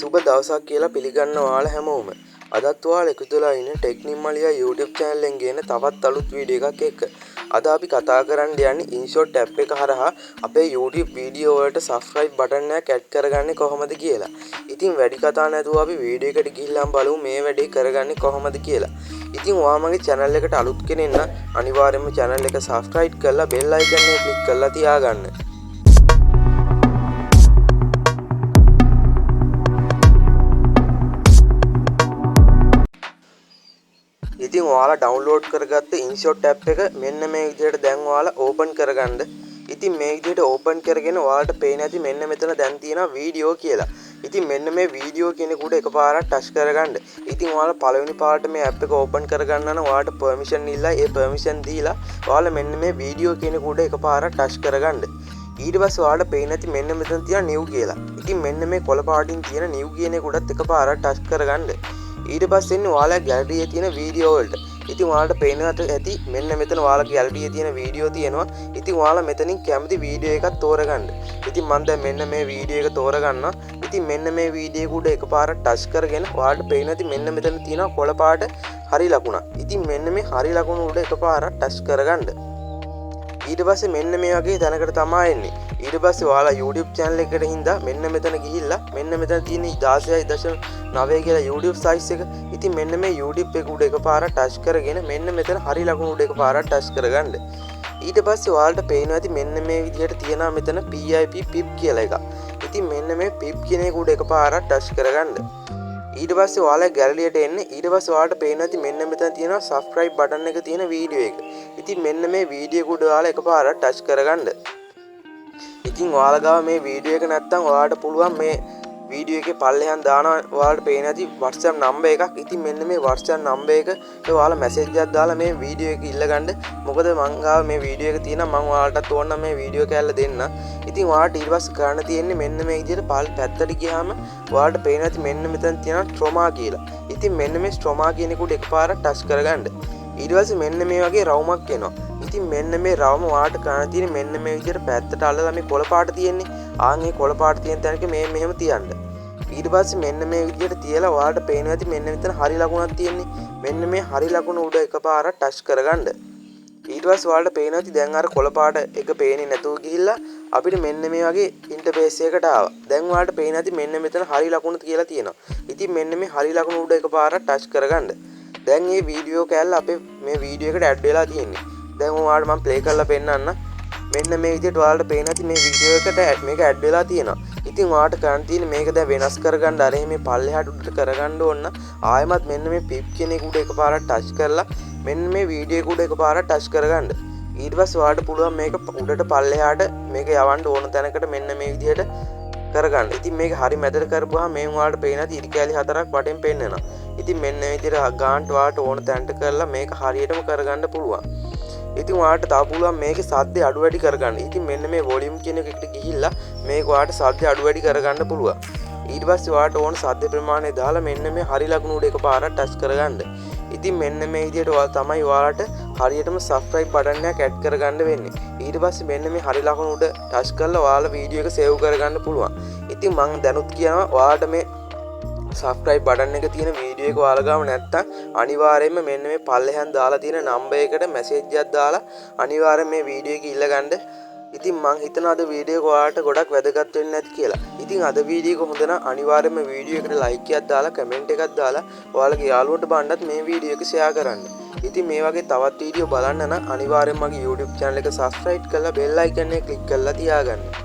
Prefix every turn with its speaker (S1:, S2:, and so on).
S1: සුබ දවසක් කියලා පිළිගන්න ඔයාලා හැමෝම. අදත් ඔයාලා එකතු වෙලා ඉන්නේ ටෙක්නික් මලියා YouTube channel එකෙන් ගේන තවත් අලුත් වීඩියෝ එකක් එක්ක. අද අපි කතා කරන්න යන්නේ InShot app එක හරහා අපේ YouTube වීඩියෝ වලට subscribe button එකක් add කරගන්නේ කොහොමද කියලා. ඉතින් වැඩි කතා නැතුව අපි වීඩියෝ එකට ගිහිල්ලා බලමු මේ වැඩේ කරගන්නේ කොහොමද කියලා. ඉතින් ඔයා මගේ channel එකට අලුත් කෙනෙක් නම් අනිවාර්යයෙන්ම channel එක subscribe කරලා bell icon එක click කරලා තියාගන්න. ඉතින් ඔයාලා ඩවුන්ලෝඩ් කරගත්ත InShot app එක මෙන්න මේ විදිහට දැන් ඔයාලා ඕපන් කරගන්න. ඉතින් මේ විදිහට ඕපන් කරගෙන ඔයාලට පේන්නේ නැති මෙන්න මෙතන දැන් තියෙනවා වීඩියෝ කියලා. ඉතින් මෙන්න මේ වීඩියෝ කියන කුඩ එකපාරක් ටච් කරගන්න. ඉතින් ඔයාලා පළවෙනි පාර්ට් මේ app එක ඕපන් කරගන්න නම් ඔයාලට permission ඉල්ලයි. ඒ permission දීලා ඔයාලා මෙන්න මේ වීඩියෝ කියන කුඩ එකපාරක් ටච් කරගන්න. ඊට පස්සේ ඔයාලට පේන්නේ නැති මෙන්න මෙතන තියෙන new කියලා. ඉතින් මෙන්න මේ කොළ පාටින් තියෙන new කියන කුඩත් එකපාරක් ටච් කරගන්න. ඊට පස්සේ එන්නේ ඔයාලා ගැලරි එකේ තියෙන වීඩියෝ වලට. ඉතින් ඔයාලට පේනවට ඇති මෙන්න මෙතන ඔයාලා ගැලරි එකේ තියෙන වීඩියෝ තියෙනවා. ඉතින් ඔයාලා මෙතනින් කැමති වීඩියෝ එකක් තෝරගන්න. ඉතින් මම දැන් මෙන්න මේ වීඩියෝ එක තෝරගන්නවා. ඉතින් මෙන්න මේ වීඩියෝ එක උඩ එකපාරක් ටච් කරගෙන ඔයාලට පේන ඇති මෙන්න මෙතන තියෙනවා කොළ පාට හරි ලකුණක්. ඉතින් මෙන්න මේ හරි ලකුණ උඩ එකපාරක් ටච් කරගන්න. ඊට පස්සේ මෙන්න මේ වගේ තැනකට තමයි එන්නේ. ඊට පස්සේ ඔයාලා YouTube channel එකට හින්දා මෙන්න මෙතන ගිහිල්ලා මෙන්න මෙතන තියෙන 16.9 කියලා YouTube size එක. ඉතින් මෙන්න මේ YouTube එක උඩ එකපාරක් ටච් කරගෙන මෙන්න මෙතන හරි ලකුණු උඩ එකපාරක් ටච් කරගන්න. ඊට පස්සේ ඔයාලට පේනවා ඇති මෙන්න මේ විදිහට තියෙනවා මෙතන PIP කියලා එකක්. ඉතින් මෙන්න මේ PIP කියන එක උඩ එකපාරක් ටච් කරගන්න. ඊට පස්සේ ඔයාලා ගැලරියට එන්නේ. ඊට පස්සේ ඔයාලට පේනවා ඇති මෙන්න මෙතන තියෙනවා subscribe button එක තියෙන වීඩියෝ එක. ඉතින් මෙන්න මේ වීඩියෝ එක උඩ ඔයාලා එකපාරක් ටච් කරගන්න. ඉතින් ඔයාලා ගාව මේ වීඩියෝ එක නැත්තම් ඔයාලට පුළුවන් මේ වීඩියෝ එකේ පල්ලෙහාන් දානවා ඔයාලට පේන ඇති WhatsApp number එකක්. ඉතින් මෙන්න මේ WhatsApp number එකට ඔයාලා message එකක් දාලා මේ වීඩියෝ එක ඉල්ලගන්න. මොකද මං ගාව මේ වීඩියෝ එක තියෙනවා මං ඔයාලටත් ඕන මේ වීඩියෝ කැල්ල දෙන්න. ඉතින් ඔයාලට ඊට පස්සේ කරන්න තියෙන්නේ මෙන්න මේ විදිහට පැත්තට ගියාම ඔයාලට පේන ඇති මෙන්න මෙතන තියෙනවා Stroma කියලා. ඉතින් මෙන්න මේ Stroma කියන එකට එකපාරක් ටච් කරගන්න. ඊට පස්සේ මෙන්න මේ වගේ රවුමක් එනවා. ඉතින් මෙන්න මේ රවුම ඔයාලට කරන්න තියෙන්නේ මෙන්න මේ විදිහට පැත්තට අල්ලලා මේ කොළ පාට තියෙන්නේ. ආන් මේ කොළ පාට තියෙන තැනක මේ මෙහෙම තියන්න. ඊට පස්සේ මෙන්න මේ විදිහට තියලා ඔයාලට පේනවා ඇති මෙන්න මෙතන හරි ලකුණක් තියෙන්නේ. මෙන්න මේ හරි ලකුණ උඩ එකපාරක් ටච් කරගන්න. ඊට පස්සේ ඔයාලට පේනවා ඇති දැන් අර කොළ පාට එක පේන්නේ නැතුව ගිහිල්ලා අපිට මෙන්න මේ වගේ ඉන්ටර්ෆේස් එකකට ආවා. දැන් ඔයාලට පේනවා ඇති මෙන්න මෙතන හරි ලකුණ කියලා තියෙනවා. ඉතින් මෙන්න මේ හරි ලකුණ උඩ එකපාරක් ටච් කරගන්න. දැන් මේ වීඩියෝ කැල්ල අපේ මේ වීඩියෝ එකට ඇඩ් වෙලා තියෙන්නේ. දැන් ඔයාලට මම ප්ලේ කරලා පෙන්නන්න. මෙන්න මේ විදිහට ඔයාලට පේන ඇති මේ වීඩියෝ එකට මේක ඇඩ් වෙලා තියෙනවා. ඉතින් ඔයාලට කරන්න තියෙන්නේ මේක දැන් වෙනස් කරගන්න අර මේ පල්ලෙහාට උඩට කරගන්න ඕන. ආයෙමත් මෙන්න මේ පිප් කියන එක උඩ එකපාරක් ටච් කරලා මෙන්න මේ වීඩියෝ එක උඩ එකපාරක් ටච් කරගන්න. ඊට පස්සේ ඔයාලට පුළුවන් මේක උඩට පල්ලෙහාට මේක යවන්න ඕන තැනකට මෙන්න මේ විදිහට කරගන්න. ඉතින් මේක හරි මැදට කරපුවාම මේ ඔයාලට පේන ඇති ඉරි කැලි හතරක් වටෙන් පෙන්නනවා. ඉතින් මෙන්න මේ විදිහට ගාන්ට ඔයාලට ඕන තැනට කරලා මේක හරියටම කරගන්න පුළුවන්. ඉතින් ඔයාලට තව පුළුවන් මේකේ සද්ද අඩු වැඩි කරගන්න. ඉතින් මෙන්න මේ වොලියුම් කියන එකට ගිහිල්ලා මේක ඔයාලට සද්ද අඩු වැඩි කරගන්න පුළුවන්. ඊට පස්සේ ඔයාලට ඕන සද්ද ප්‍රමාණය දාලා මෙන්න මේ හරි ලකුණු උඩ එකපාරක් ටච් කරගන්න. ඉතින් මෙන්න මේ විදිහට තමයි ඔයාලට හරියටම subscribe button එකක් add කරගන්න වෙන්නේ. ඊට පස්සේ මෙන්න මේ හරි ලකුණු උඩ ටච් කරලා ඔයාලා වීඩියෝ එක save කරගන්න පුළුවන්. ඉතින් මම දැනුත් කියනවා ඔයාලට මේ subscribe button එක තියෙන වීඩියෝ එක ඔයාලා ගාව නැත්තම් අනිවාර්යයෙන්ම මෙන්න මේ පල්ලෙහාන් දාලා තියෙන number එකට message එකක් දාලා අනිවාර්යයෙන් මේ වීඩියෝ එක ඉල්ලගන්න. ඉතින් මං හිතනවා අද වීඩියෝ එක ඔයාලට ගොඩක් වැදගත් වෙන්නේ නැති කියලා. ඉතින් අද වීඩියෝ එක හොඳ නම් අනිවාර්යයෙන්ම වීඩියෝ එකට like එකක් දාලා comment එකක් දාලා ඔයාලගේ යාළුවන්ට බණ්ඩත් මේ වීඩියෝ එක share කරන්න. ඉතින් මේ වගේ තවත් වීඩියෝ බලන්න නම් අනිවාර්යයෙන්ම මගේ YouTube channel එක subscribe කරලා bell icon එක click කරලා තියාගන්න.